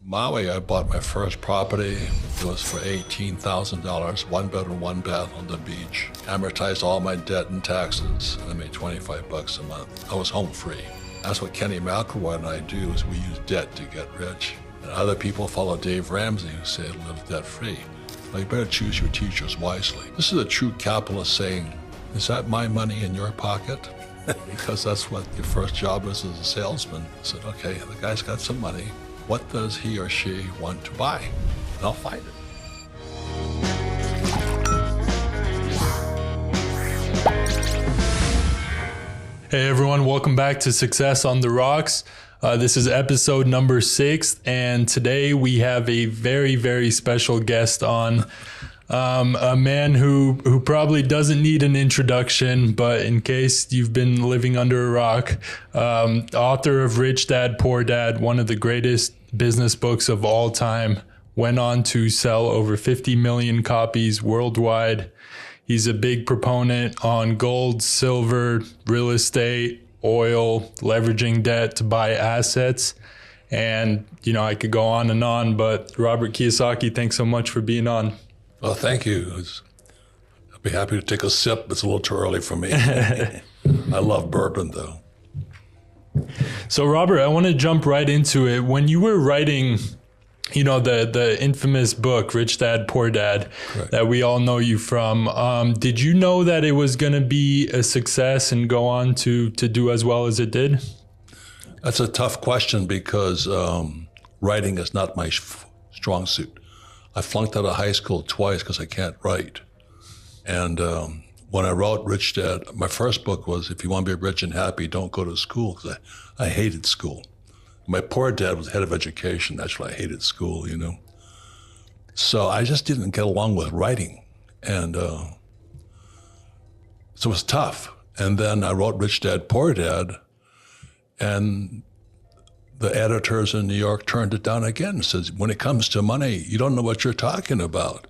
Maui, I bought my first property. It was for $18,000, one bedroom, one bath on the beach. Amortized all my debt and taxes, and I made $25 a month. I was home free. That's what Kenny McElroy and I do, is we use debt to get rich. And other people follow Dave Ramsey, who said live debt free. Well, you better choose your teachers wisely. This is a true capitalist saying, is that my money in your pocket? Because that's what your first job is as a salesman. I said, okay, the guy's got some money. What does he or she want to buy? And I'll find it. Hey everyone, welcome back to Success on the Rocks. This is episode number 6, and today we have a very, very special guest on. A man who probably doesn't need an introduction, but in case you've been living under a rock, author of Rich Dad, Poor Dad, one of the greatest business books of all time, went on to sell over 50 million copies worldwide. He's a big proponent on gold, silver, real estate, oil, leveraging debt to buy assets. And, you know, I could go on and on, but Robert Kiyosaki, thanks so much for being on. Well, thank you. I'll be happy to take a sip. It's a little too early for me. I love bourbon, though. So, Robert, I want to jump right into it. When you were writing, you know, the infamous book, Rich Dad, Poor Dad, correct, that we all know you from, did you know that it was going to be a success and go on to do as well as it did? That's a tough question because writing is not my strong suit. I flunked out of high school twice because I can't write. And when I wrote Rich Dad, my first book was, if you want to be rich and happy, don't go to school, because I hated school. My poor dad was head of education. That's why I hated school, you know. So I just didn't get along with writing. And so it was tough. And then I wrote Rich Dad, Poor Dad, and the editors in New York turned it down again and says, when it comes to money, you don't know what you're talking about.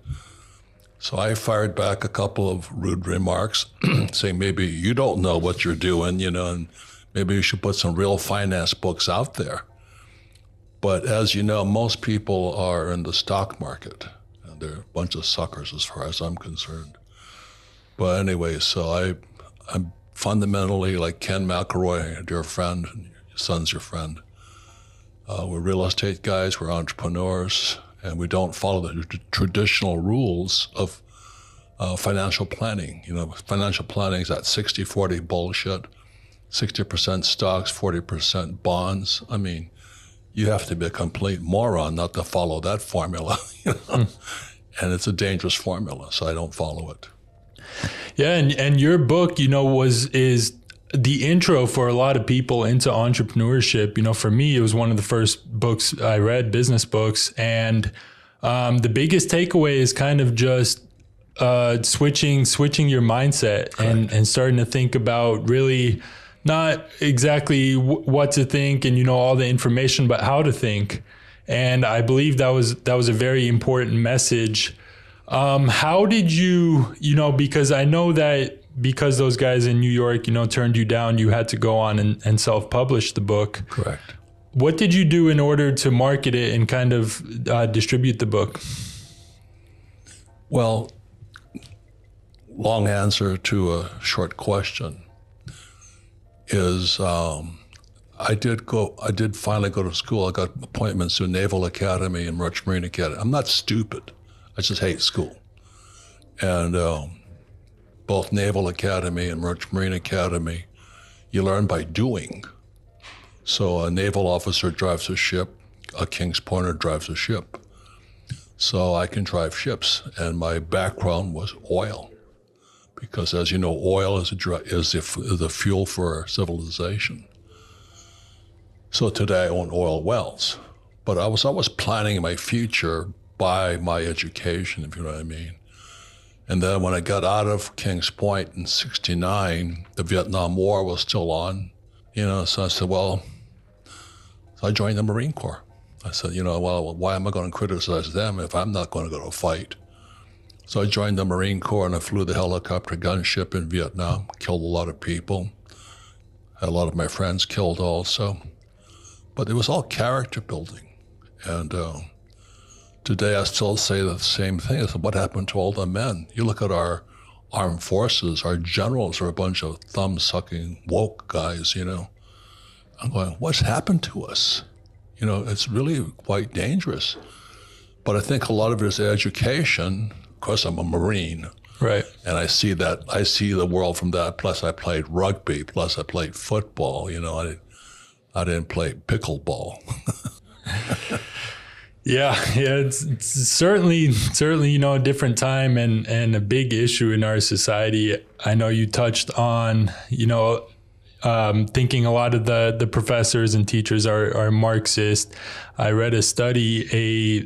So I fired back a couple of rude remarks saying, maybe you don't know what you're doing, you know, and maybe you should put some real finance books out there. But as you know, most people are in the stock market, and they're a bunch of suckers as far as I'm concerned. But anyway, so I'm fundamentally like Ken McElroy, a dear friend, and your son's your friend. We're real estate guys, we're entrepreneurs, and we don't follow the traditional rules of financial planning. You know, financial planning is that 60-40 bullshit, 60% stocks, 40% bonds. I mean, you have to be a complete moron not to follow that formula, you know? And it's a dangerous formula, so I don't follow it. Yeah, and your book, you know, is the intro for a lot of people into entrepreneurship. You know, for me, it was one of the first books I read, business books. And the biggest takeaway is kind of just switching your mindset and starting to think about really not exactly what to think and, you know, all the information, but how to think. And I believe that was a very important message. How did you know, because I know that because those guys in New York, you know, turned you down, you had to go on and self-publish the book. Correct. What did you do in order to market it and kind of distribute the book? Well, long answer to a short question is I did finally go to school. I got appointments to Naval Academy and Merchant Marine Academy. I'm not stupid. I just hate school. And both Naval Academy and Merchant Marine Academy, you learn by doing. So a naval officer drives a ship, a King's Pointer drives a ship. So I can drive ships, and my background was oil. Because as you know, oil is the fuel for civilization. So today I own oil wells. But I was always planning my future by my education, if you know what I mean. And then when I got out of Kings Point in '69, the Vietnam War was still on, you know, so I said, so I joined the Marine Corps. I said, you know, well, why am I going to criticize them if I'm not going to go to a fight? So I joined the Marine Corps and I flew the helicopter gunship in Vietnam, killed a lot of people, had a lot of my friends killed also. But it was all character building. And today I still say the same thing. I said, what happened to all the men? You look at our armed forces, our generals are a bunch of thumb-sucking woke guys, you know. I'm going, what's happened to us? You know, it's really quite dangerous. But I think a lot of it is education. Of course, I'm a Marine. Right. And I see the world from that. Plus I played rugby, plus I played football, you know. I didn't play pickleball. Yeah, it's certainly, you know, a different time and a big issue in our society. I know you touched on, you know, thinking a lot of the professors and teachers are Marxist. I read a study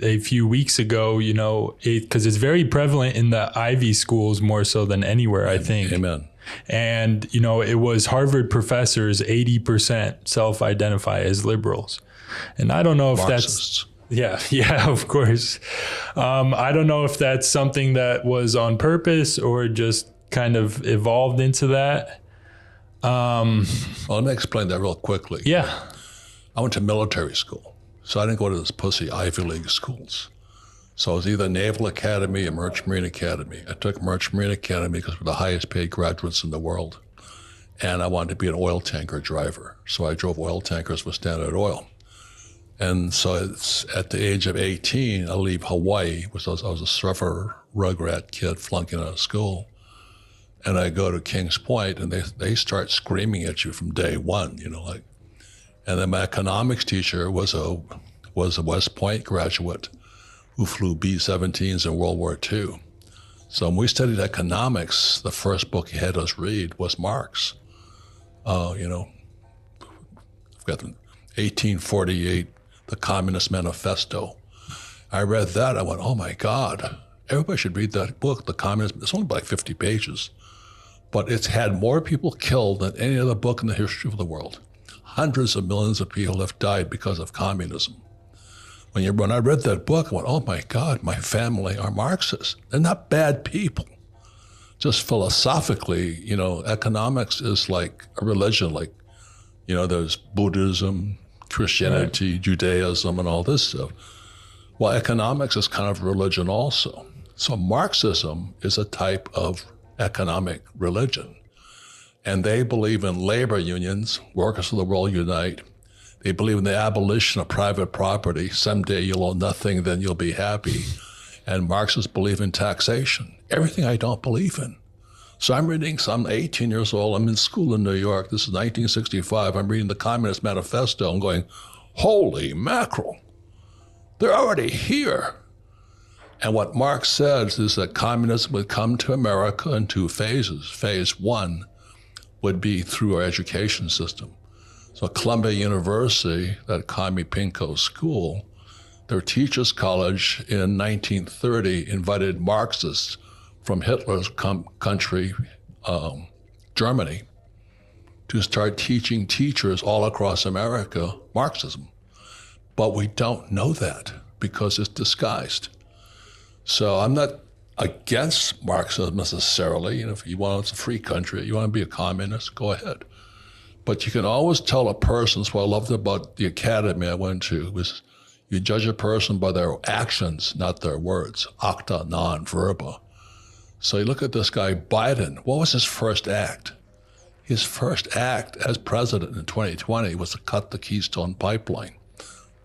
a few weeks ago, you know, because it's very prevalent in the Ivy schools more so than anywhere, I think. Amen. And, you know, it was Harvard professors, 80% self-identify as liberals. And I don't know if Marxists. Yeah, of course. I don't know if that's something that was on purpose or just kind of evolved into that. Well, let me explain that real quickly. Yeah. I went to military school, so I didn't go to those pussy Ivy League schools. So it was either Naval Academy or Merchant Marine Academy. I took Merchant Marine Academy because we're the highest paid graduates in the world. And I wanted to be an oil tanker driver. So I drove oil tankers with Standard Oil. And so it's at the age of 18, I leave Hawaii, which I was a surfer rugrat kid flunking out of school. And I go to Kings Point, and they start screaming at you from day one, you know, like. And then my economics teacher was a West Point graduate who flew B-17s in World War II. So when we studied economics, the first book he had us read was Marx. You know, I've got 1848, the Communist Manifesto. I read that. I went, oh my God, everybody should read that book, The Communist. It's only like 50 pages, but it's had more people killed than any other book in the history of the world. Hundreds of millions of people have died because of communism. When I read that book, I went, oh my God, my family are Marxists. They're not bad people. Just philosophically, you know, economics is like a religion, like, you know, there's Buddhism, Christianity, right, Judaism, and all this stuff. Well, economics is kind of religion also. So Marxism is a type of economic religion. And they believe in labor unions, workers of the world unite. They believe in the abolition of private property. Someday you'll own nothing, then you'll be happy. And Marxists believe in taxation. Everything I don't believe in. So I'm 18 years old. I'm in school in New York. This is 1965. I'm reading the Communist Manifesto and going, holy mackerel, they're already here. And what Marx says is that communism would come to America in two phases. Phase one would be through our education system. So Columbia University, that Commie Pinko school, their teachers' college in 1930 invited Marxists from Hitler's country, Germany, to start teaching teachers all across America Marxism. But we don't know that because it's disguised. So I'm not against Marxism necessarily. You know, if you want, it's a free country, you want to be a communist, go ahead. But you can always tell a person, that's what I loved about the academy I went to, was you judge a person by their actions, not their words, acta non verba. So you look at this guy, Biden, what was his first act? His first act as president in 2020 was to cut the Keystone Pipeline.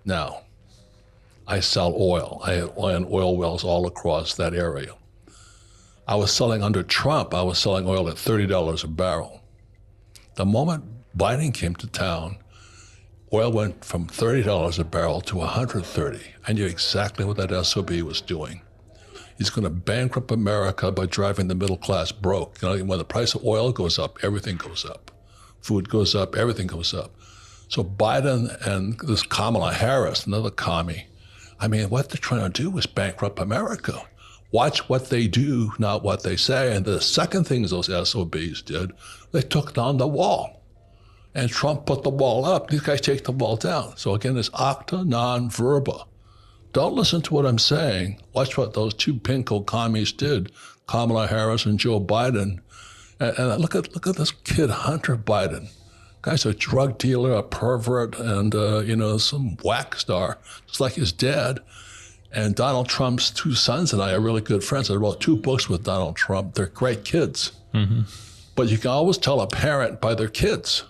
Now, I sell oil. I had oil wells all across that area. I was selling under Trump, I was selling oil at $30 a barrel. The moment Biden came to town, oil went from $30 a barrel to $130. I knew exactly what that SOB was doing. He's going to bankrupt America by driving the middle class broke. You know, when the price of oil goes up, everything goes up. Food goes up, everything goes up. So Biden and this Kamala Harris, another commie, I mean, what they're trying to do is bankrupt America. Watch what they do, not what they say. And the second thing those SOBs did, they took down the wall. And Trump put the wall up. These guys take the wall down. So again, it's acta non verba. Don't listen to what I'm saying. Watch what those two pinko commies did, Kamala Harris and Joe Biden. And look at this kid, Hunter Biden. Guy's a drug dealer, a pervert, and, some whack star, just like his dad. And Donald Trump's two sons and I are really good friends. I wrote 2 books with Donald Trump. They're great kids. Mm-hmm. But you can always tell a parent by their kids.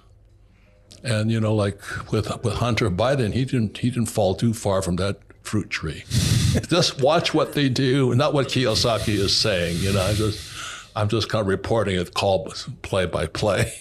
And, like with Hunter Biden, he didn't fall too far from that fruit tree. Just watch what they do, not what Kiyosaki is saying. I'm just kind of reporting it, call play by play.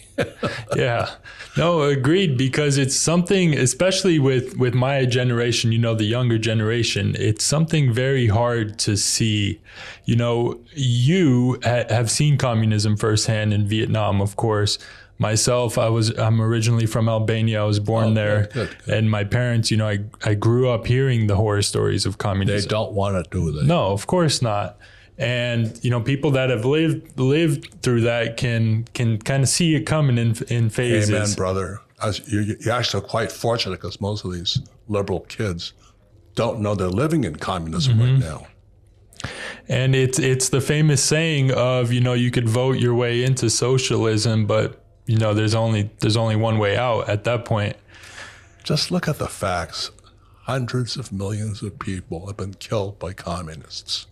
Yeah, no, agreed, because it's something, especially with my generation, the younger generation, it's something very hard to see. You have seen communism firsthand in Vietnam, of course. Myself, I'm originally from Albania. I was born there. Good. And my parents, I grew up hearing the horror stories of communism. They don't want it, do they? No, of course not. And, people that have lived through that can kind of see it coming in phases. Amen, brother. You're actually quite fortunate, because most of these liberal kids don't know they're living in communism right now. And it's the famous saying of, you could vote your way into socialism, but, there's only one way out at that point. Just look at the facts. Hundreds of millions of people have been killed by communists.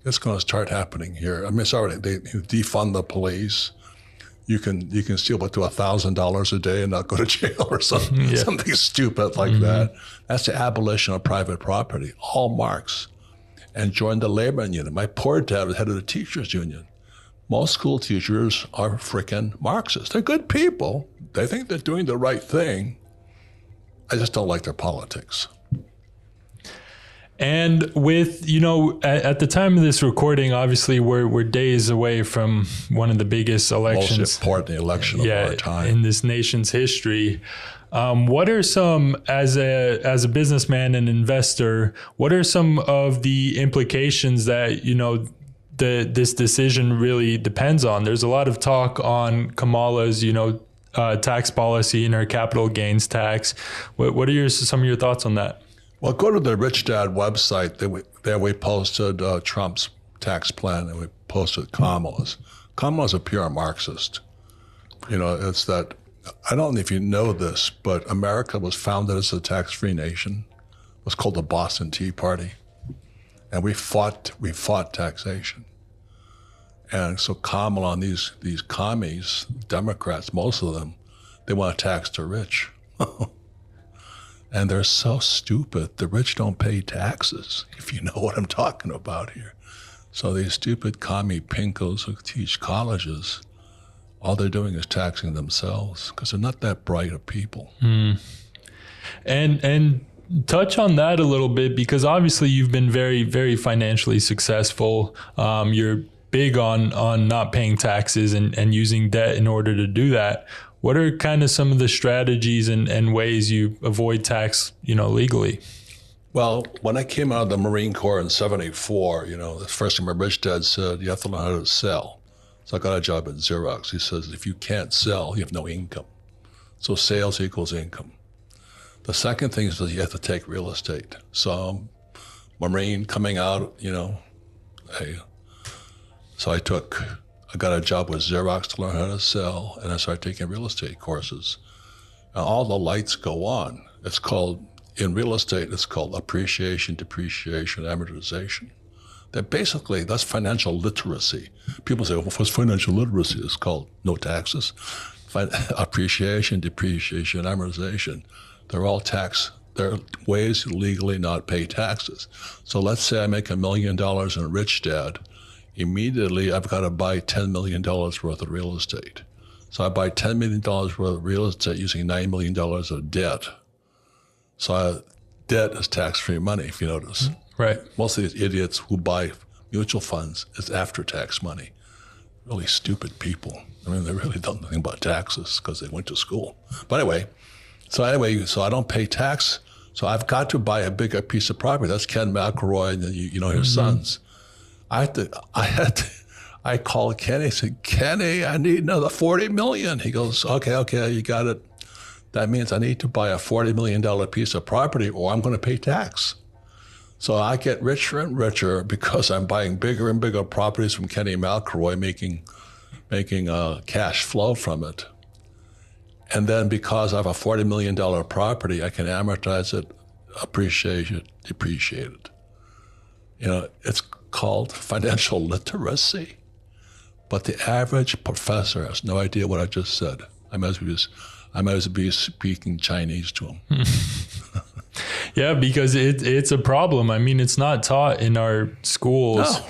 It's going to start happening here. I mean, it's already, they defund the police. You can steal up to $1,000 a day and not go to jail or something, something stupid like that. That's the abolition of private property, all Marx. And join the labor union. My poor dad was head of the teachers union. Most school teachers are freaking Marxists. They're good people. They think they're doing the right thing. I just don't like their politics. And with, at the time of this recording, obviously we're days away from one of the biggest elections. Most important election of our time. In this nation's history. What are some, as a businessman and investor, what are some of the implications that, this decision really depends on? There's a lot of talk on Kamala's, tax policy and her capital gains tax. What are some of your thoughts on that? Well, go to the Rich Dad website. There we posted Trump's tax plan, and we posted Kamala's. Kamala's a pure Marxist. It's that, I don't know if you know this, but America was founded as a tax-free nation. It was called the Boston Tea Party. And we fought taxation. And so Kamala and these commies, Democrats, most of them, they want to tax the rich. And they're so stupid. The rich don't pay taxes, if you know what I'm talking about here. So these stupid commie pinkos who teach colleges, all they're doing is taxing themselves, because they're not that bright of people. And touch on that a little bit, because obviously you've been very, very financially successful. You're big on not paying taxes and using debt in order to do that. What are kind of some of the strategies and ways you avoid tax, legally? Well, when I came out of the Marine Corps in '74, the first thing my rich dad said, you have to learn how to sell. So I got a job at Xerox. He says, if you can't sell, you have no income. So sales equals income. The second thing is that you have to take real estate. So Marine coming out, so I got a job with Xerox to learn how to sell, and I started taking real estate courses. And all the lights go on. In real estate, it's called appreciation, depreciation, amortization. That's financial literacy. People say, well, what's financial literacy? It's called no taxes. Appreciation, depreciation, amortization. They're ways to legally not pay taxes. So let's say I make $1 million in Rich Dad. Immediately, I've got to buy $10 million worth of real estate. So I buy $10 million worth of real estate using $9 million of debt. So debt is tax-free money, if you notice. Right. Most of these idiots who buy mutual funds is after-tax money. Really stupid people. I mean, they really don't know anything about taxes because they went to school. But anyway, so I don't pay tax. So I've got to buy a bigger piece of property. That's Ken McElroy and his sons. I called Kenny, said, Kenny, I need another $40 million. He goes, okay, you got it. That means I need to buy a $40 million piece of property or I'm going to pay tax. So I get richer and richer because I'm buying bigger and bigger properties from Kenny McElroy, making cash flow from it. And then because I have a $40 million property, I can amortize it, appreciate it, depreciate it. You know, it's called financial literacy. But the average professor has no idea what I just said. I might as well be speaking Chinese to him. Yeah, because it's a problem. I mean, it's not taught in our schools.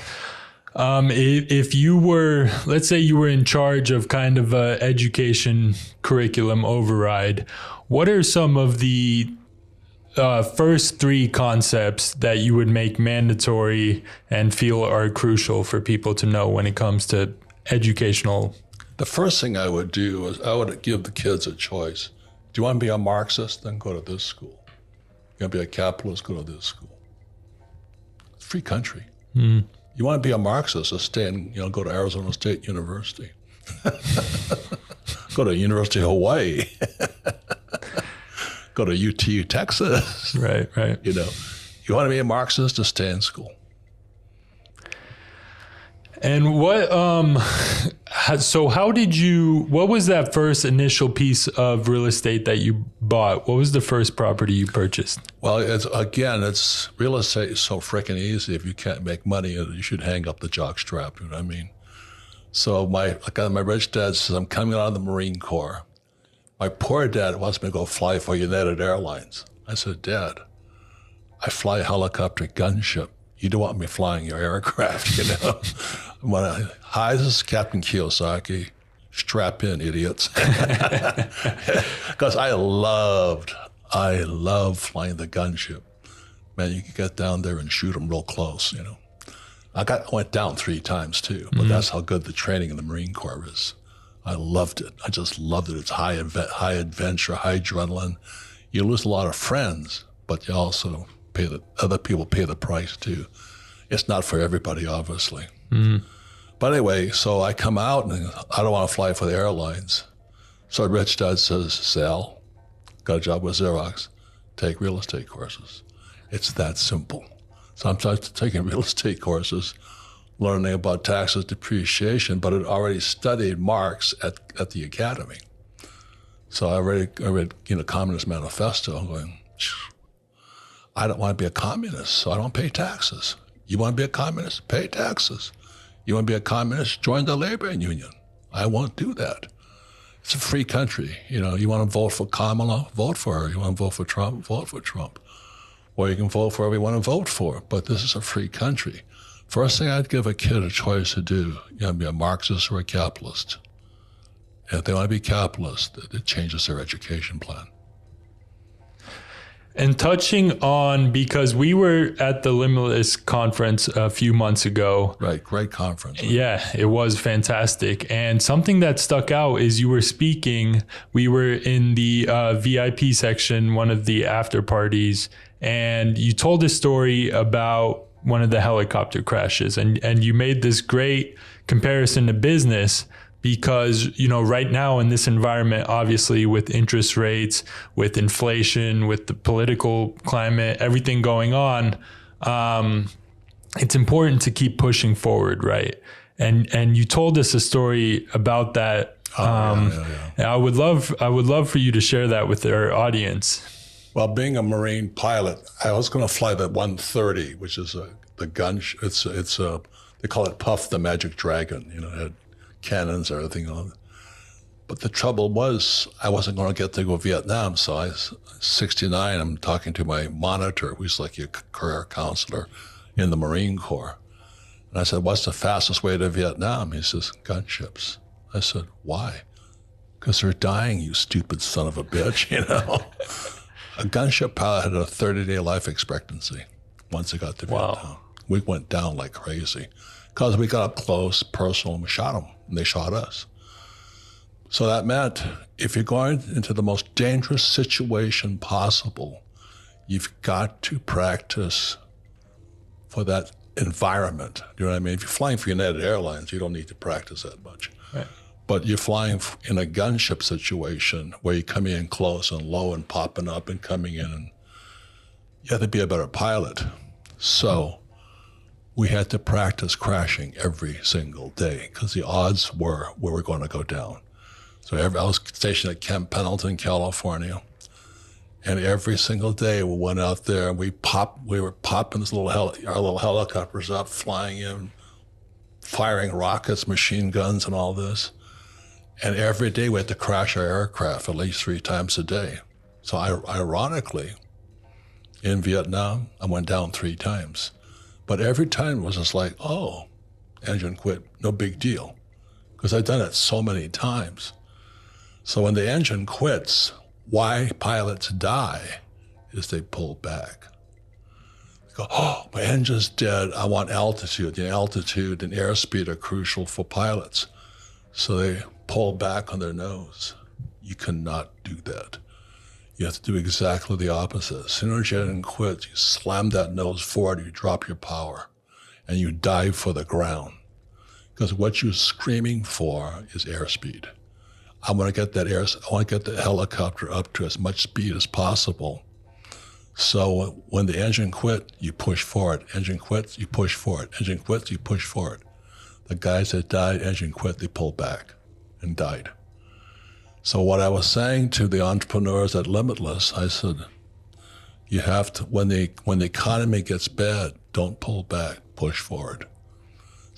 No. If you were, let's say you were in charge of kind of a education curriculum override, what are some of the first three concepts that you would make mandatory and feel are crucial for people to know when it comes to educational? The first thing I would do is I would give the kids a choice. Do you want to be a Marxist? Then go to this school. You want to be a capitalist? Go to this school. It's a free country. You want to be a Marxist? Just stay and go to Arizona State University. Go to University of Hawaii. Go to UT Texas. Right. You want to be a Marxist? Just stay in school. And what was that first initial piece of real estate that you bought? What was the first property you purchased? Well, it's real estate is so freaking easy. If you can't make money, you should hang up the jock strap. You know what I mean? So my rich dad says, I'm coming out of the Marine Corps. My poor dad wants me to go fly for United Airlines. I said, Dad, I fly a helicopter gunship. You don't want me flying your aircraft, Hi, this is Captain Kiyosaki. Strap in, idiots. Because I love flying the gunship. Man, you can get down there and shoot them real close, I went down 3 times too, but that's how good the training in the Marine Corps is. I loved it. I just loved it. It's high adventure, high adrenaline. You lose a lot of friends, but you also other people pay the price too. It's not for everybody, obviously. But anyway, so I come out and I don't want to fly for the airlines. So Rich Dad says, Sal, got a job with Xerox, take real estate courses. It's that simple. So I'm taking real estate courses, learning about taxes, depreciation, but I'd already studied Marx at the academy. So I read Communist Manifesto. I'm going, I don't want to be a communist, so I don't pay taxes. You want to be a communist? Pay taxes. You want to be a communist? Join the labor union. I won't do that. It's a free country. You want to vote for Kamala? Vote for her. You want to vote for Trump? Vote for Trump. Or you can vote for whoever you want to vote for. But this is a free country. First thing I'd give a kid a choice to do, you want to be a Marxist or a capitalist. And if they want to be capitalist, it changes their education plan. And touching on, because we were at the Limitless conference a few months ago. Right, great conference. Right? Yeah, it was fantastic. And something that stuck out is you were speaking, we were in the VIP section, one of the after parties, and you told a story about one of the helicopter crashes. And you made this great comparison to business. Because, right now in this environment, obviously with interest rates, with inflation, with the political climate, everything going on, it's important to keep pushing forward, right? And you told us a story about that. Yeah. I would love for you to share that with our audience. Well, being a Marine pilot, I was going to fly the 130, which is the gun. It's they call it Puff the Magic Dragon. It had cannons, everything on it. But the trouble was, I wasn't going to get to go to Vietnam. So I was 69. I'm talking to my monitor, who's like your career counselor in the Marine Corps. And I said, what's the fastest way to Vietnam? He says, gunships. I said, why? Because they're dying, you stupid son of a bitch, A gunship pilot had a 30-day life expectancy once it got to Vietnam. We went down like crazy because we got up close, personal, and we shot them, and they shot us. So that meant if you're going into the most dangerous situation possible, you've got to practice for that environment. You know what I mean? If you're flying for United Airlines, you don't need to practice that much. Right. But you're flying in a gunship situation where you're coming in close and low and popping up and coming in, and you have to be a better pilot. So we had to practice crashing every single day because the odds were we were going to go down. So I was stationed at Camp Pendleton, California. And every single day we went out there and we were popping our little helicopters up, flying in, firing rockets, machine guns, and all this. And every day we had to crash our aircraft at least 3 times a day. So ironically, in Vietnam, I went down 3 times. But every time it was just like, oh, engine quit, no big deal. Because I've done it so many times. So when the engine quits, why pilots die is they pull back. They go, oh, my engine's dead. I want altitude. The altitude and airspeed are crucial for pilots. So they pull back on their nose. You cannot do that. You have to do exactly the opposite. As soon as your engine quits, you slam that nose forward, you drop your power, and you dive for the ground. Because what you're screaming for is airspeed. I want to get the helicopter up to as much speed as possible. So when the engine quit, you push forward. Engine quits, you push forward. Engine quits, you push forward. The guys that died, engine quit, they pulled back and died. So what I was saying to the entrepreneurs at Limitless, I said, you have to, when the economy gets bad, don't pull back, push forward.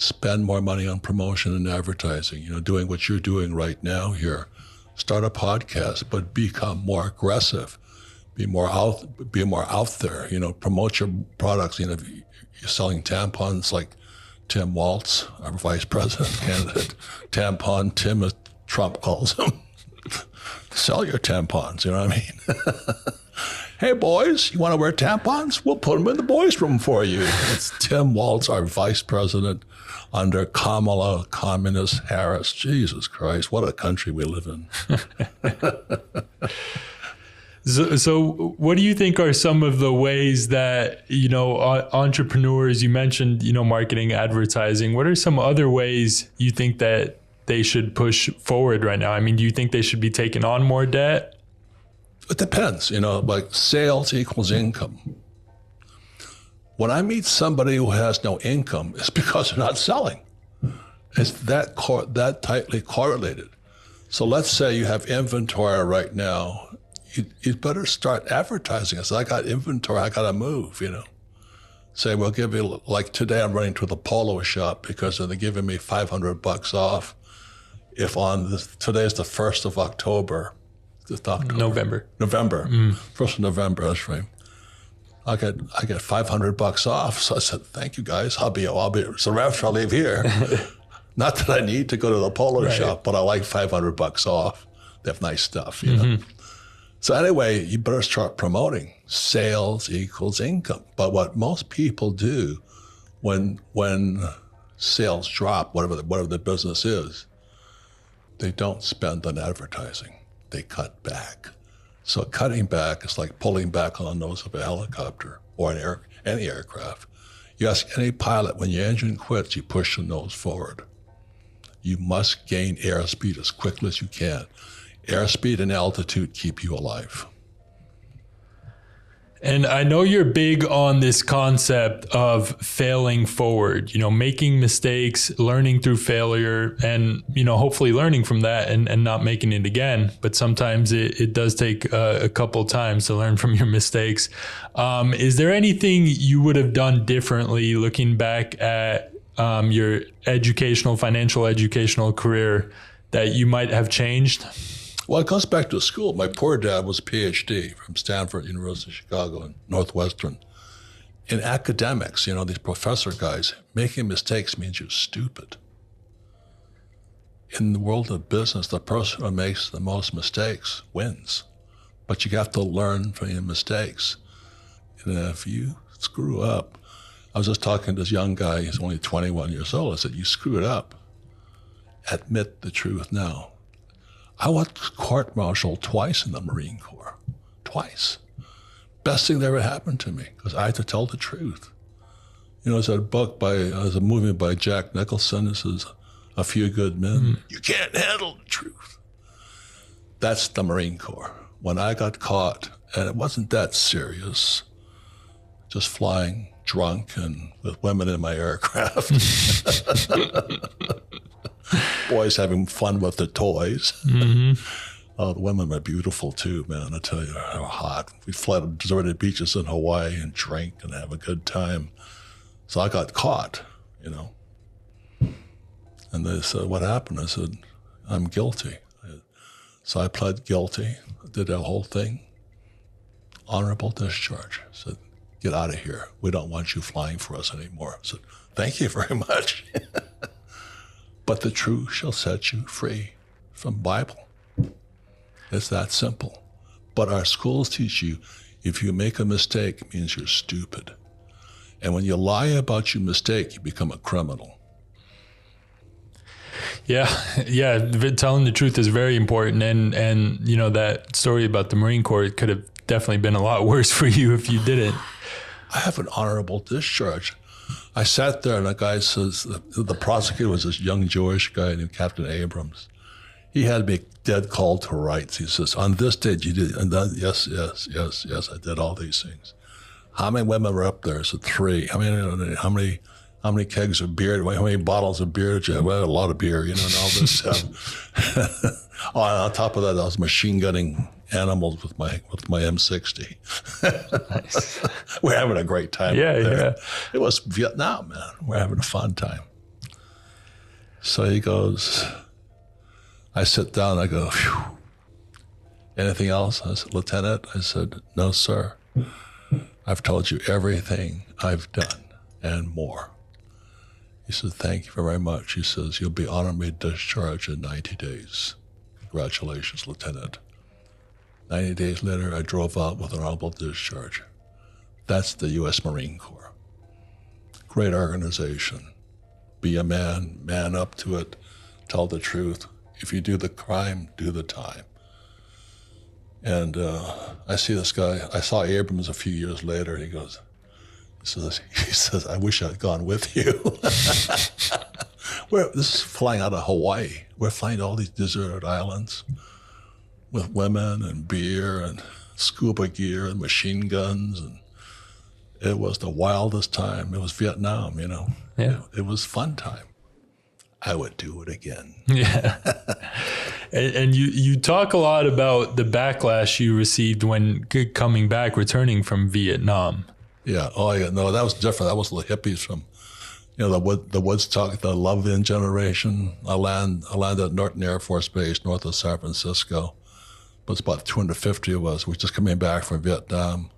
Spend more money on promotion and advertising, doing what you're doing right now here. Start a podcast, but become more aggressive. Be more out there, promote your products. If you're selling tampons like Tim Waltz, our vice president candidate, tampon Tim, as Trump calls him. Sell your tampons, you know what I mean? Hey, boys, you want to wear tampons? We'll put them in the boys' room for you. It's Tim Waltz, our vice president, under Kamala Communist Harris. Jesus Christ, what a country we live in. So what do you think are some of the ways that, entrepreneurs, you mentioned, marketing, advertising, what are some other ways you think that they should push forward right now? I mean, do you think they should be taking on more debt? It depends, like sales equals income. When I meet somebody who has no income, it's because they're not selling. It's that tightly correlated. So let's say you have inventory right now. You'd better start advertising. I got inventory, I got to move, Say, we'll give you, like today I'm running to the polo shop because they're giving me $500 off. If today's the 1st of October. November. 1st of November, that's right. I get $500 off. So I said, thank you guys. I'll be, so after I leave here, not that I need to go to the polo shop, but I like $500 off. They have nice stuff, So anyway, you better start promoting. Sales equals income. But what most people do when sales drop, whatever the business is, they don't spend on advertising. They cut back. So cutting back is like pulling back on the nose of a helicopter or any aircraft. You ask any pilot, when your engine quits, you push the nose forward. You must gain airspeed as quickly as you can. Airspeed and altitude keep you alive. And I know you're big on this concept of failing forward, making mistakes, learning through failure, and, hopefully learning from that and not making it again. But sometimes it does take a couple times to learn from your mistakes. Is there anything you would have done differently looking back at your financial educational career that you might have changed? Well, it goes back to school. My poor dad was a PhD from Stanford, University of Chicago, and Northwestern. In academics, these professor guys, making mistakes means you're stupid. In the world of business, the person who makes the most mistakes wins. But you have to learn from your mistakes. And if you screw up, I was just talking to this young guy, he's only 21 years old. I said, you screwed up. Admit the truth now. I was court-martialed twice in the Marine Corps. Twice. Best thing that ever happened to me, because I had to tell the truth. There's a movie by Jack Nicholson. This is A Few Good Men. You can't handle the truth. That's the Marine Corps. When I got caught, and it wasn't that serious, just flying drunk and with women in my aircraft. Boys having fun with the toys. Mm-hmm. Oh, the women were beautiful too, man. I tell you, they were hot. We fled to deserted beaches in Hawaii and drank and have a good time. So I got caught, And they said, "What happened?" I said, "I'm guilty." So I pled guilty, did that whole thing. Honorable discharge. I said, "Get out of here. We don't want you flying for us anymore." I said, "Thank you very much." But the truth shall set you free from Bible. It's that simple. But our schools teach you, if you make a mistake, it means you're stupid. And when you lie about your mistake, you become a criminal. Yeah. Telling the truth is very important. And that story about the Marine Corps, it could have definitely been a lot worse for you if you didn't. I have an honorable discharge. I sat there and the guy says, the prosecutor was this young Jewish guy named Captain Abrams. He had me dead called to rights. He says, "On this date you did," and then, yes, I did all these things. How many women were up there? I said, 3. How many kegs of beer? How many bottles of beer did you have? Well, a lot of beer, and all this stuff. On top of that, I was machine gunning animals with my M60. Nice. We're having a great time. Yeah. It was Vietnam, man. We're having a fun time. So he goes, I sit down, I go, "Phew. Anything else?" I said, "Lieutenant," I said, "No, sir. I've told you everything I've done and more." He said, "Thank you very much." He says, "You'll be honorably discharged in 90 days. Congratulations, Lieutenant." 90 days later, I drove out with an honorable discharge. That's the U.S. Marine Corps. Great organization. Be a man up to it, tell the truth. If you do the crime, do the time. And I see this guy. I saw Abrams a few years later. He says, "I wish I'd gone with you." This is flying out of Hawaii. We're flying to all these deserted islands with women and beer and scuba gear and machine guns. And it was the wildest time. It was Vietnam, Yeah. It was fun time. I would do it again. Yeah. And you talk a lot about the backlash you received when coming back, returning from Vietnam. Yeah. Oh, yeah. No, that was different. That was the hippies from, the Woodstock, the Love-In generation. I landed at Norton Air Force Base, north of San Francisco. But it's about 250 of us. We're just coming back from Vietnam.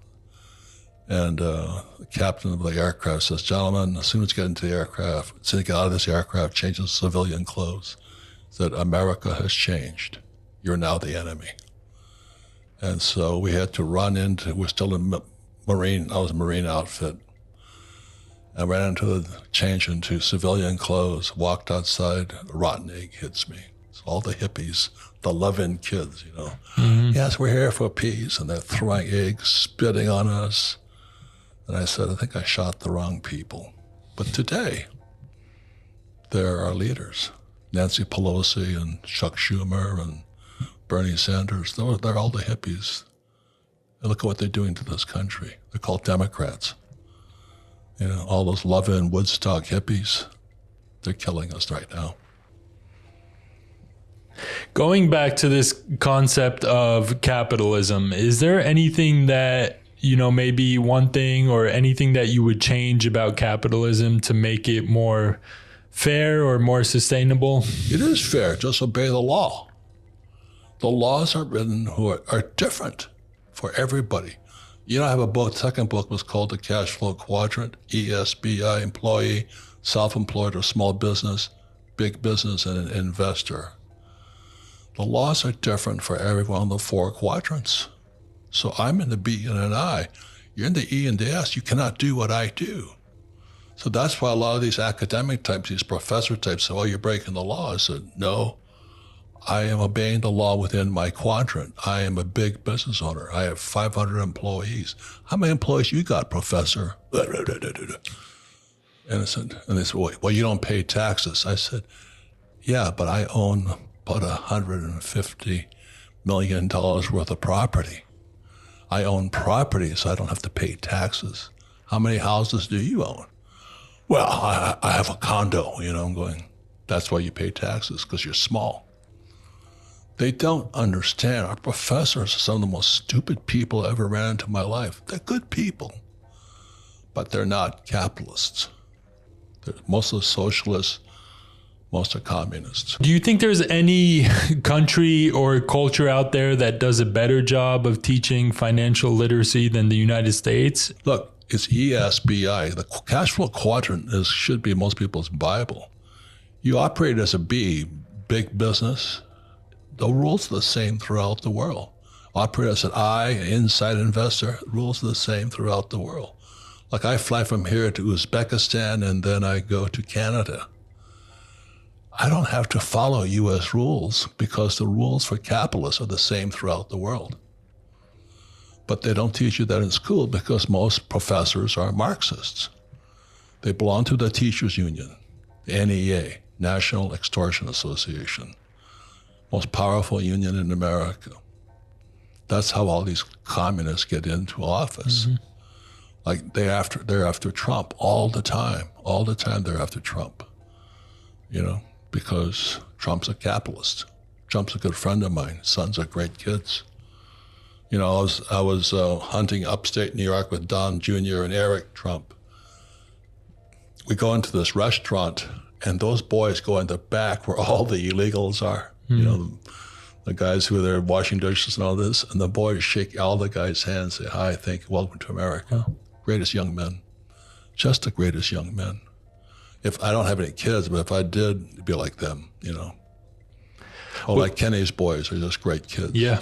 And the captain of the aircraft says, "Gentlemen, as soon as you get into the aircraft, as soon as you get out of this aircraft, change into civilian clothes. That America has changed. You're now the enemy." And so we had to run we're still in Marine, I was a Marine outfit. I ran change into civilian clothes, walked outside, a rotten egg hits me. So all the hippies, the Love-In kids, Mm-hmm. "Yes, we're here for peace." And they're throwing eggs, spitting on us. And I said, "I think I shot the wrong people." But today, they're our leaders. Nancy Pelosi and Chuck Schumer and Bernie Sanders, they're all the hippies. And look at what they're doing to this country. They're called Democrats. All those Love-In Woodstock hippies, they're killing us right now. Going back to this concept of capitalism, is there anything that, maybe one thing or anything that you would change about capitalism to make it more fair or more sustainable? It is fair. Just obey the law. The laws are written are different for everybody. I have a book, second book was called The Cash Flow Quadrant, ESBI, employee, self-employed or small business, big business, and an investor. The laws are different for every one of the 4 quadrants. So I'm in the B and an I. You're in the E and the S. You cannot do what I do. So that's why a lot of these academic types, these professor types say, "Oh, you're breaking the law." I said, "No, I am obeying the law within my quadrant. I am a big business owner. I have 500 employees. How many employees you got, professor?" And they said, "Well, you don't pay taxes." I said, "Yeah, but I own about $150 million worth of property. I own property, so I don't have to pay taxes. How many houses do you own?" "Well, I have a condo." I'm going, That's why you pay taxes, because you're small. They don't understand. Our professors are some of the most stupid people I ever ran into in my life. They're good people, but they're not capitalists. Most of the socialists, most are communists. Do you think there's any country or culture out there that does a better job of teaching financial literacy than the United States? Look, it's ESBI. The cash flow quadrant should be most people's Bible. You operate as a B, big business. The rules are the same throughout the world. Operate as an I, inside investor, rules are the same throughout the world. Like I fly from here to Uzbekistan and then I go to Canada. I don't have to follow U.S. rules because the rules for capitalists are the same throughout the world. But they don't teach you that in school because most professors are Marxists. They belong to the teachers union, the NEA, National Extortion Association, most powerful union in America. That's how all these communists get into office. Mm-hmm. Like they're after Trump all the time. All the time they're after Trump, because Trump's a capitalist. Trump's a good friend of mine. His sons are great kids. I was hunting upstate New York with Don Jr. and Eric Trump. We go into this restaurant, and those boys go in the back where all the illegals are. Mm-hmm. The guys who are there washing dishes and all this, and the boys shake all the guys' hands, say, "Hi, thank you, welcome to America." Oh. Greatest young men, just the greatest young men. If I don't have any kids, but if I did, it'd be like them, like Kenny's boys are just great kids. Yeah,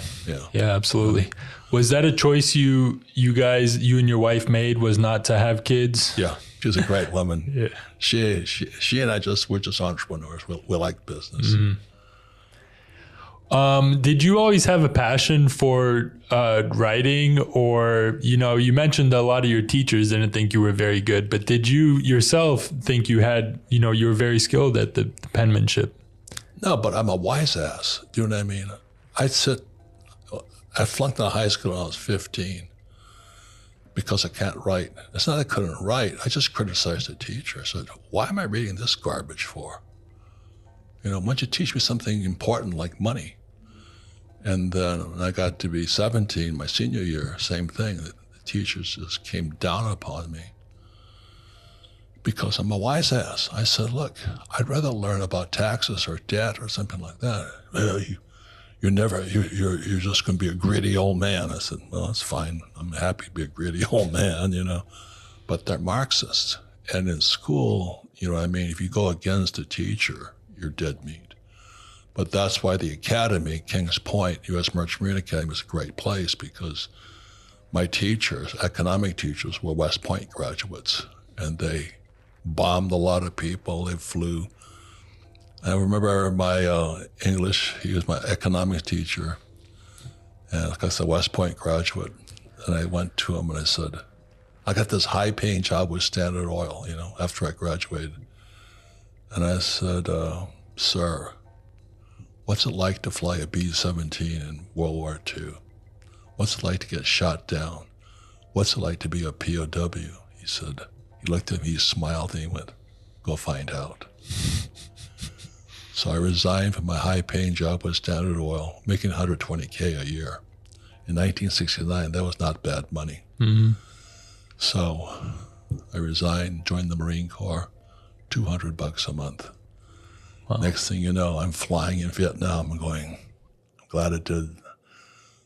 absolutely. Was that a choice you and your wife made? Was not to have kids? Yeah, she's a great woman. Yeah, she and I we're just entrepreneurs. We like business. Mm-hmm. Did you always have a passion for writing, or, you mentioned a lot of your teachers didn't think you were very good, but did you yourself think you had, you were very skilled at the penmanship? No, but I'm a wise ass. Do you know what I mean? I flunked out of high school when I was 15 because I can't write. It's not that I couldn't write. I just criticized the teacher. I said, why am I reading this garbage for? Why don't you teach me something important like money? And then when I got to be 17, my senior year, same thing. The teachers just came down upon me because I'm a wise ass. I said, look, I'd rather learn about taxes or debt or something like that. Well, you're just going to be a gritty old man. I said, well, that's fine. I'm happy to be a gritty old man, But they're Marxists. And in school, if you go against a teacher, you're dead meat. But that's why the academy, Kings Point, U.S. Merchant Marine Academy, is a great place because my teachers, economic teachers, were West Point graduates, and they bombed a lot of people. They flew. I remember my English, he was my economics teacher, and like I said, West Point graduate. And I went to him and I said, I got this high-paying job with Standard Oil, after I graduated. And I said, sir, what's it like to fly a B-17 in World War II? What's it like to get shot down? What's it like to be a POW? He said, he looked at me, he smiled, and he went, go find out. So I resigned from my high-paying job with Standard Oil, making $120K a year. In 1969, that was not bad money. Mm-hmm. So I resigned, joined the Marine Corps, $200 a month. Wow. Next thing you know, I'm flying in Vietnam and going, I'm glad I did.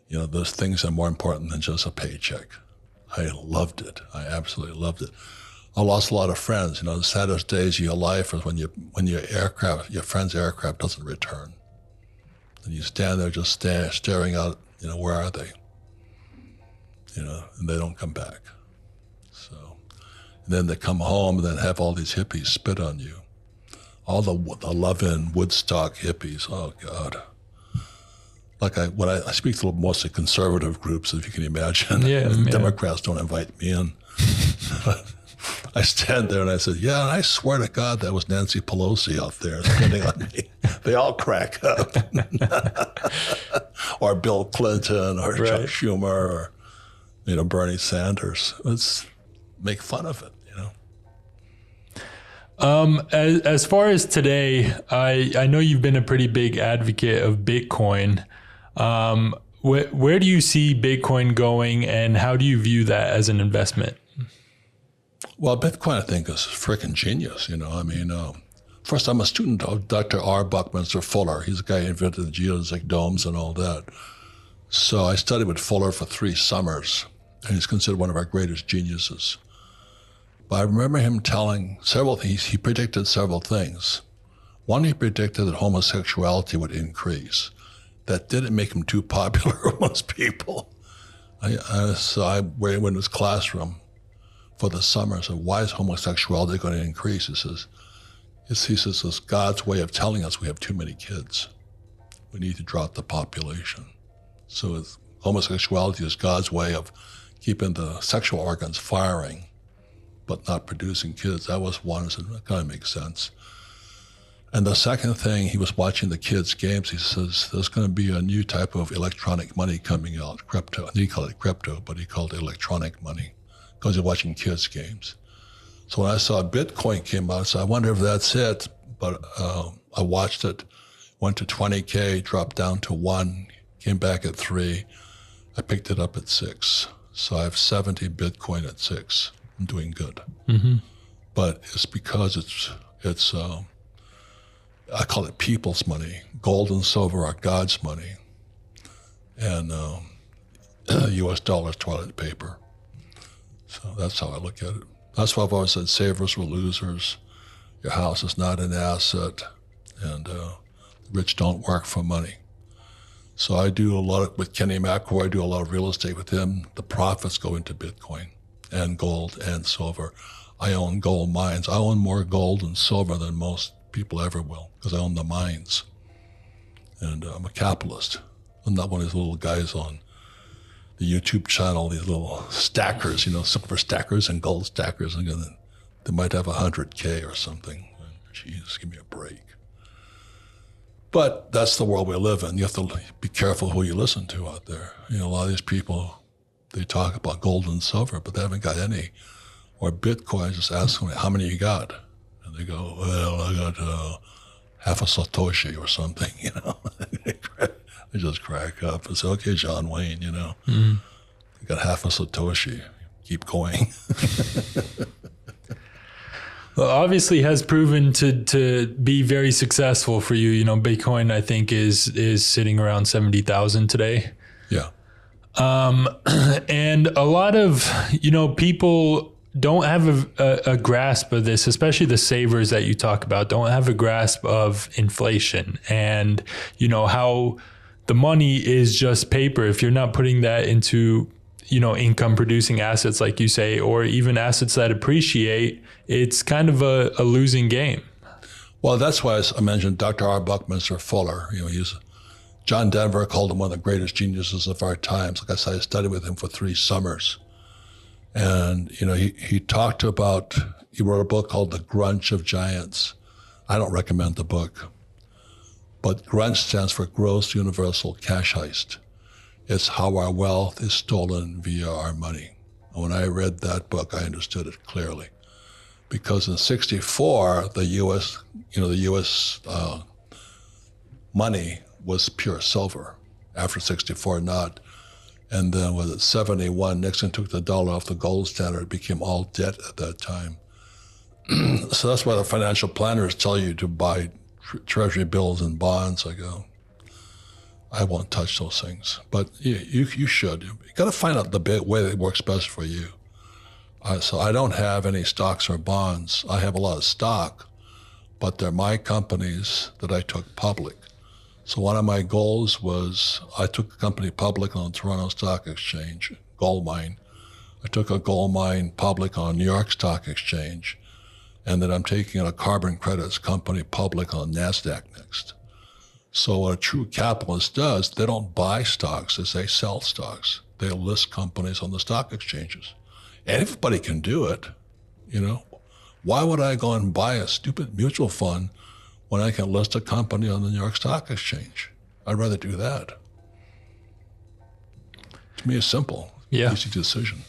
Those things are more important than just a paycheck. I loved it. I absolutely loved it. I lost a lot of friends. The saddest days of your life is when your friend's aircraft doesn't return. And you stand there just staring out, where are they? And they don't come back. So, and then they come home and then have all these hippies spit on you. All the Levin, Woodstock hippies, oh God. Like when I speak to mostly conservative groups, if you can imagine. Democrats don't invite me in. I stand there and I said, yeah, and I swear to God that was Nancy Pelosi out there spitting on me. They all crack up. Or Bill Clinton or Chuck Schumer or Bernie Sanders. Let's make fun of it, As far as today, I know you've been a pretty big advocate of Bitcoin. Where do you see Bitcoin going, and how do you view that as an investment? Well, Bitcoin, I think, is freaking genius. First, I'm a student of Dr. R. Buckminster Fuller. He's the guy who invented the geodesic domes and all that. So I studied with Fuller for 3 summers, and he's considered one of our greatest geniuses. But I remember him telling several things. He predicted several things. One, he predicted that homosexuality would increase. That didn't make him too popular with most people. So I went in his classroom for the summer. So why is homosexuality going to increase? He says, it's God's way of telling us we have too many kids. We need to drop the population. So homosexuality is God's way of keeping the sexual organs firing, but not producing kids. That was one, so that kind of makes sense. And the second thing, he was watching the kids' games. He says, there's going to be a new type of electronic money coming out, crypto. He called it crypto, but he called it electronic money because he's watching kids' games. So when I saw Bitcoin came out, I said, I wonder if that's it. But I watched it, went to 20K, dropped down to 1, came back at 3. I picked it up at 6. So I have 70 Bitcoin at 6. I'm doing good. Mm-hmm. But it's because it's I call it people's money. Gold and silver are God's money. And U.S. dollars, toilet paper. So that's how I look at it. That's why I've always said savers were losers. Your house is not an asset. And the rich don't work for money. So I do a lot with Kenny McElroy. I do a lot of real estate with him. The profits go into Bitcoin and gold and silver. I own gold mines. I own more gold and silver than most people ever will because I own the mines. And I'm a capitalist. I'm not one of these little guys on the YouTube channel, these little stackers, silver stackers and gold stackers. And they might have 100K or something. Jeez, give me a break. But that's the world we live in. You have to be careful who you listen to out there. A lot of these people, they talk about gold and silver, but they haven't got any. Or Bitcoin, just ask them, how many you got? And they go, well, I got half a Satoshi or something, They just crack up and say, okay, John Wayne, I got half a Satoshi. Keep going. Well, obviously has proven to be very successful for you. Bitcoin, I think, is sitting around 70,000 today. Yeah. And a lot of, people don't have a grasp of this, especially the savers that you talk about, don't have a grasp of inflation and, how the money is just paper. If you're not putting that into, income producing assets, like you say, or even assets that appreciate, it's kind of a losing game. Well, that's why I mentioned Dr. R. Buckminster Fuller. John Denver called him one of the greatest geniuses of our times. Like I said, I studied with him for 3 summers. And, he talked about, he wrote a book called The Grunch of Giants. I don't recommend the book. But grunch stands for gross universal cash heist. It's how our wealth is stolen via our money. And when I read that book, I understood it clearly. Because in '64, the U.S. Money was pure silver. After '64, not. And then with '71, Nixon took the dollar off the gold standard. It became all debt at that time. So that's why the financial planners tell you to buy treasury bills and bonds. I go, I won't touch those things. But you should. You got to find out the way that works best for you. So I don't have any stocks or bonds. I have a lot of stock, but they're my companies that I took public. So one of my goals was I took a company public on the Toronto Stock Exchange, gold mine. I took a gold mine public on New York Stock Exchange, and then I'm taking a carbon credits company public on NASDAQ next. So what a true capitalist does, they don't buy stocks, they sell stocks. They list companies on the stock exchanges. And everybody can do it, Why would I go and buy a stupid mutual fund when I can list a company on the New York Stock Exchange? I'd rather do that. To me, it's simple. Yeah. Easy decision,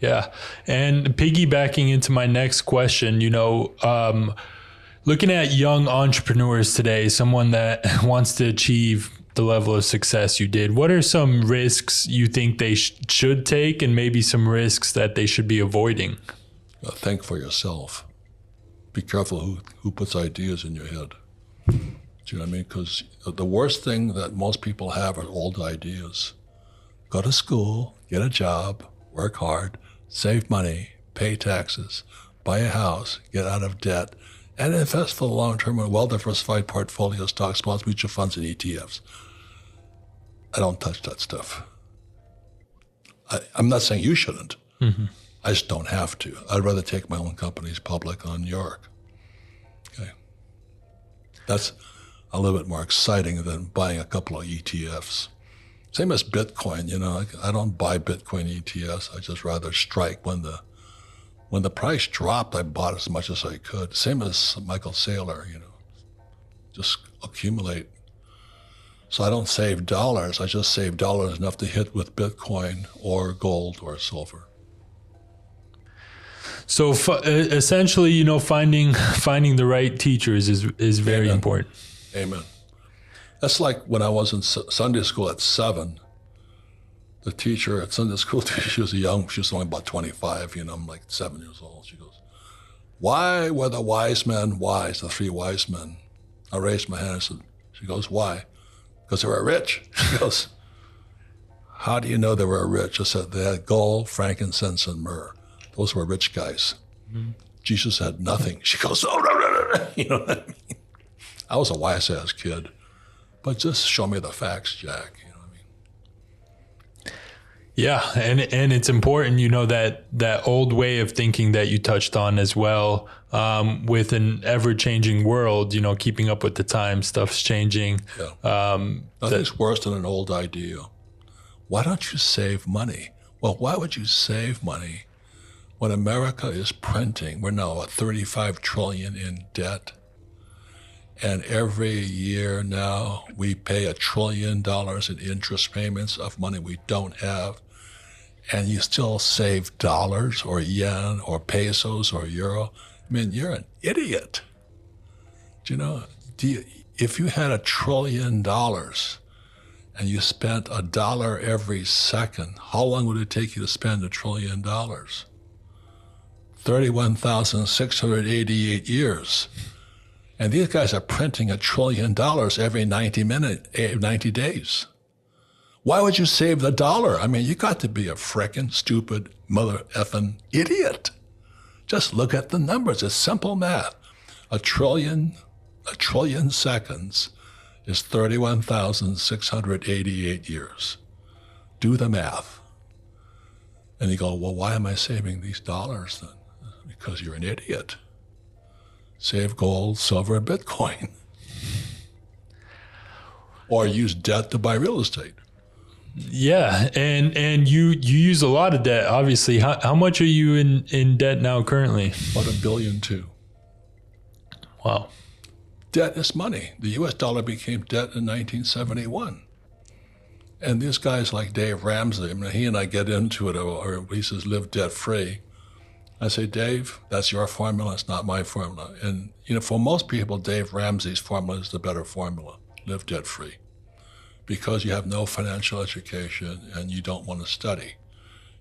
Yeah. And piggybacking into my next question, looking at young entrepreneurs today, someone that wants to achieve the level of success you did, what are some risks you think they should take and maybe some risks that they should be avoiding? Think for yourself. Be careful who puts ideas in your head. Do you know what I mean? Because the worst thing that most people have are old ideas. Go to school, get a job, work hard, save money, pay taxes, buy a house, get out of debt, and invest for the long term in a well-diversified portfolio of stocks, bonds, mutual funds, and ETFs. I don't touch that stuff. I'm not saying you shouldn't. Mm-hmm. I just don't have to. I'd rather take my own companies public on New York. Okay. That's a little bit more exciting than buying a couple of ETFs. Same as Bitcoin, I don't buy Bitcoin ETFs. I just rather strike when the price dropped, I bought as much as I could. Same as Michael Saylor, just accumulate. So I don't save dollars. I just save dollars enough to hit with Bitcoin or gold or silver. So essentially, finding the right teachers is very Amen. important. Amen. That's like when I was in Sunday school at 7. The teacher at Sunday school, she was only about 25, I'm like 7 years old. She goes, "Why were the wise men wise, the 3 wise men?" I raised my hand and said, she goes, "Why?" Because they were rich. She goes, "How do you know they were rich?" I said, "They had gold, frankincense, and myrrh. Those were rich guys." Mm-hmm. Jesus had nothing. She goes, "Oh, no." You know what I mean? I was a wise-ass kid. But just show me the facts, Jack. You know what I mean? Yeah, and it's important, that old way of thinking that you touched on as well, with an ever-changing world, keeping up with the times, stuff's changing. Yeah. Nothing's worse than an old idea. Why don't you save money? Well, why would you save money when America is printing? We're now at $35 trillion in debt. And every year now, we pay $1 trillion in interest payments of money we don't have. And you still save dollars or yen or pesos or euro. I mean, you're an idiot. If you had $1 trillion and you spent $1 every second, how long would it take you to spend $1 trillion? 31,688 years. And these guys are printing $1 trillion every 90 days. Why would you save the dollar? I mean, you got to be a frickin' stupid mother effing idiot. Just look at the numbers. It's simple math. A trillion seconds is 31,688 years. Do the math. And you go, well, why am I saving these dollars then? Because you're an idiot. Save gold, silver, and Bitcoin. Or use debt to buy real estate. Yeah, and you use a lot of debt, obviously. How much are you in debt now currently? About $1.2 billion. Wow. Debt is money. The U.S. dollar became debt in 1971. And these guys like Dave Ramsey, he and I get into it, or he says, live debt free. I say, Dave, that's your formula. It's not my formula. And, for most people, Dave Ramsey's formula is the better formula. Live debt free. Because you have no financial education and you don't want to study.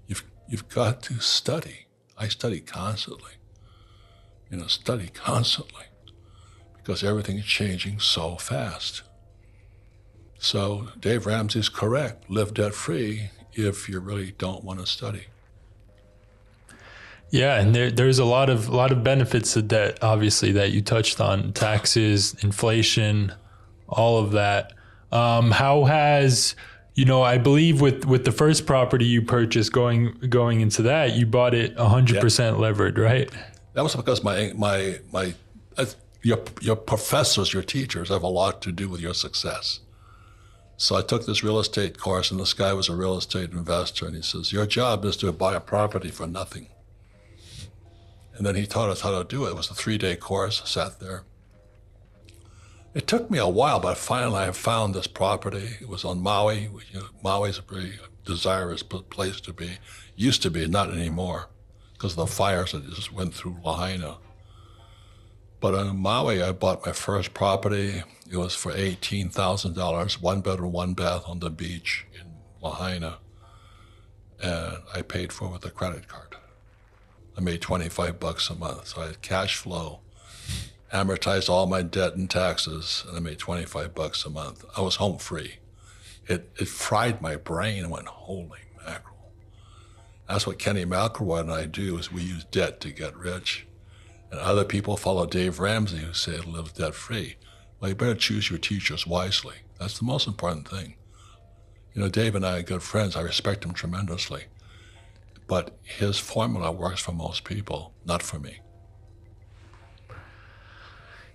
You've got to study. I study constantly. Study constantly. Because everything's changing so fast. So Dave Ramsey's correct. Live debt free if you really don't want to study. Yeah, and there's a lot of benefits to debt, obviously, that you touched on: taxes, inflation, all of that. How has, I believe with the first property you purchased, going into that, you bought it 100% levered, right? That was because your professors, your teachers have a lot to do with your success. So I took this real estate course, and this guy was a real estate investor, and he says, your job is to buy a property for nothing. And then he taught us how to do it. It was a 3-day course. I sat there. It took me a while, but finally I found this property. It was on Maui. Maui's a pretty desirous place to be. Used to be, not anymore, because of the fires that just went through Lahaina. But on Maui, I bought my first property. It was for $18,000, 1 bedroom, 1 bath on the beach in Lahaina. And I paid for it with a credit card. I made $25 a month, so I had cash flow, amortized all my debt and taxes, and I made $25 a month. I was home free. It fried my brain. I went, holy mackerel. That's what Kenny McElroy and I do, is we use debt to get rich. And other people follow Dave Ramsey, who say live debt free. Well, you better choose your teachers wisely. That's the most important thing. Dave and I are good friends. I respect him tremendously. But his formula works for most people, not for me.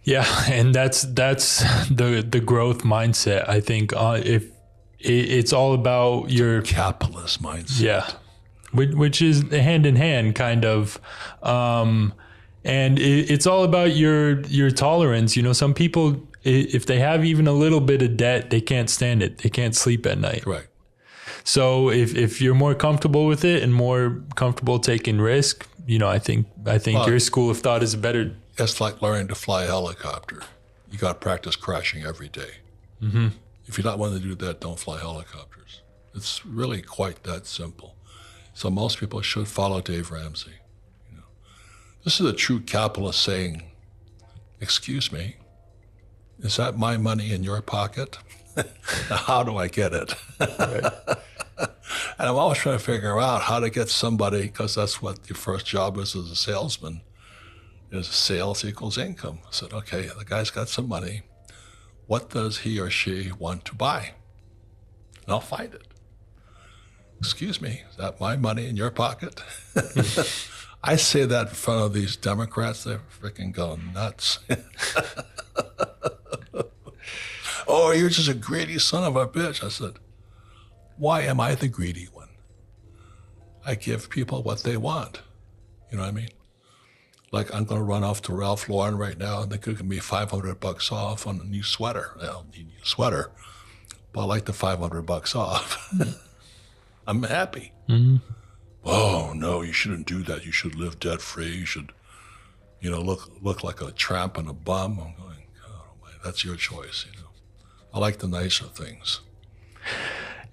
Yeah, and that's the growth mindset. I think if it's all about your capitalist mindset. Yeah, which is hand in hand, kind of. And it's all about your tolerance. Some people, if they have even a little bit of debt, they can't stand it. They can't sleep at night. Correct. So if you're more comfortable with it and more comfortable taking risk, I think your school of thought is a better. It's like learning to fly a helicopter. You got to practice crashing every day. Mm-hmm. If you're not willing to do that, don't fly helicopters. It's really quite that simple. So most people should follow Dave Ramsey. This is a true capitalist saying, excuse me, is that my money in your pocket? How do I get it? Right. And I'm always trying to figure out how to get somebody, because that's what your first job is as a salesman, is sales equals income. I said, okay, the guy's got some money. What does he or she want to buy? And I'll find it. Excuse me, is that my money in your pocket? I say that in front of these Democrats, they're freaking going nuts. Oh, you're just a greedy son of a bitch. I said, why am I the greedy one? I give people what they want. You know what I mean? Like, I'm going to run off to Ralph Lauren right now and they're going to give me $500 off on a new sweater. I don't need a new sweater, but I like the $500 off. I'm happy. Mm-hmm. Oh, no, you shouldn't do that. You should live debt free. You should, look like a tramp and a bum. I'm going, oh, my, that's your choice. I like the nicer things.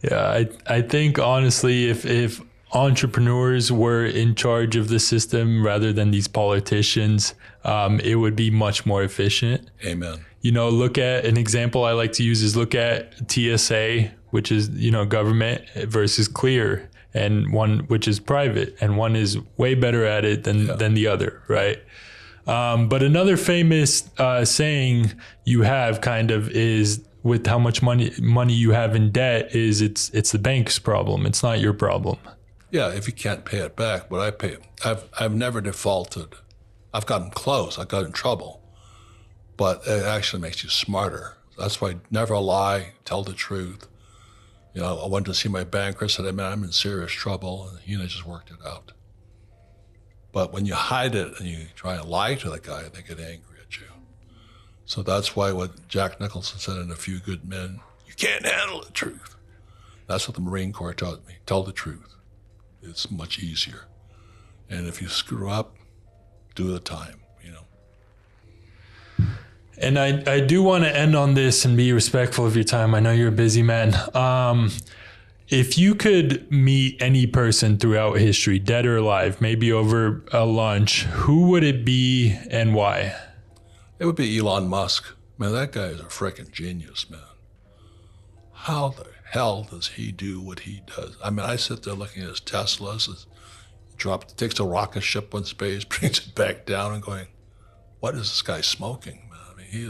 Yeah, I think honestly, if entrepreneurs were in charge of the system rather than these politicians, it would be much more efficient. Amen. Look at an example I like to use is look at TSA, which is, government versus Clear, and one which is private, and one is way better at it than the other, right? But another famous saying you have kind of is, with how much money you have in debt, is it's the bank's problem. It's not your problem. Yeah, if you can't pay it back, but I pay. I've never defaulted. I've gotten close. I got in trouble, but it actually makes you smarter. That's why never lie, tell the truth. I went to see my banker, said, "Man, I'm in serious trouble," and he just worked it out. But when you hide it and you try and lie to the guy, they get angry at you. So that's why what Jack Nicholson said in A Few Good Men, you can't handle the truth. That's what the Marine Corps taught me. Tell the truth. It's much easier. And if you screw up, do the time, And I do want to end on this and be respectful of your time. I know you're a busy man. If you could meet any person throughout history, dead or alive, maybe over a lunch, who would it be and why? It would be Elon Musk. Man, that guy is a freaking genius, man. How the hell does he do what he does? I mean, I sit there looking at his Teslas, takes a rocket ship in space, brings it back down and going, what is this guy smoking, man? I mean, he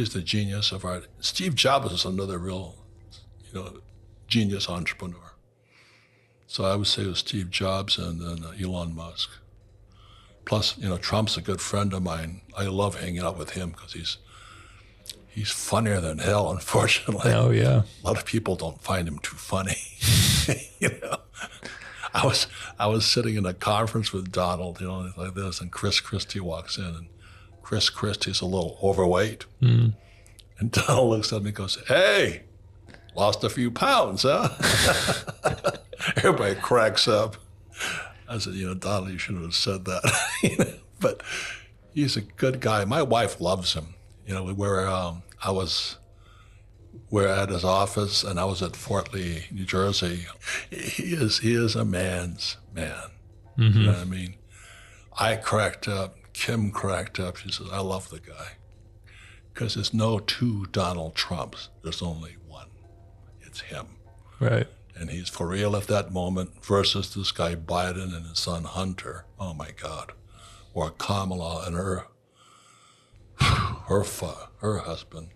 is the genius of art. Steve Jobs is another real, genius entrepreneur. So I would say it was Steve Jobs and then Elon Musk. Plus, Trump's a good friend of mine. I love hanging out with him because he's funnier than hell, unfortunately. Oh, yeah. A lot of people don't find him too funny. I was sitting in a conference with Donald, like this, and Chris Christie walks in, and Chris Christie's a little overweight. And Donald looks at me and goes, hey, lost a few pounds, huh? Everybody cracks up. I said, Donald, you shouldn't have said that. But he's a good guy. My wife loves him. We're at his office, and I was at Fort Lee, New Jersey. He is a man's man. You know what I mean? I cracked up. Kim cracked up. She says, I love the guy. Because there's no two Donald Trumps. There's only one. It's him. Right. And he's for real at that moment versus this guy Biden and his son Hunter. Oh, my God. Or Kamala and her husband.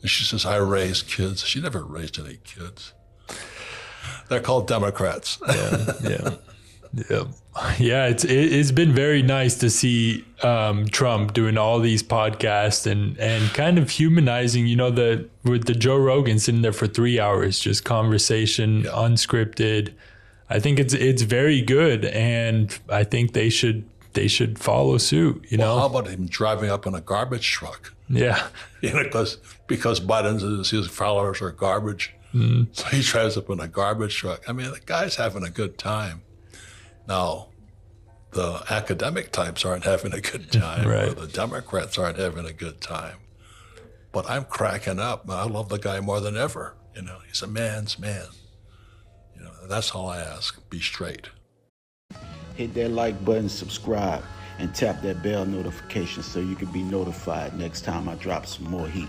And she says, I raised kids. She never raised any kids. They're called Democrats. Yeah. It's been very nice to see Trump doing all these podcasts and kind of humanizing, with the Joe Rogan sitting there for 3 hours, just conversation, unscripted. I think it's very good, and I think they should follow suit. Well, how about him driving up in a garbage truck? Yeah. Because Biden's his followers are garbage. So he drives up in a garbage truck. I mean, the guy's having a good time. Now, the academic types aren't having a good time. Right. Or the Democrats aren't having a good time. But I'm cracking up. I love the guy more than ever. He's a man's man. That's all I ask. Be straight. Hit that like button, subscribe, and tap that bell notification so you can be notified next time I drop some more heat.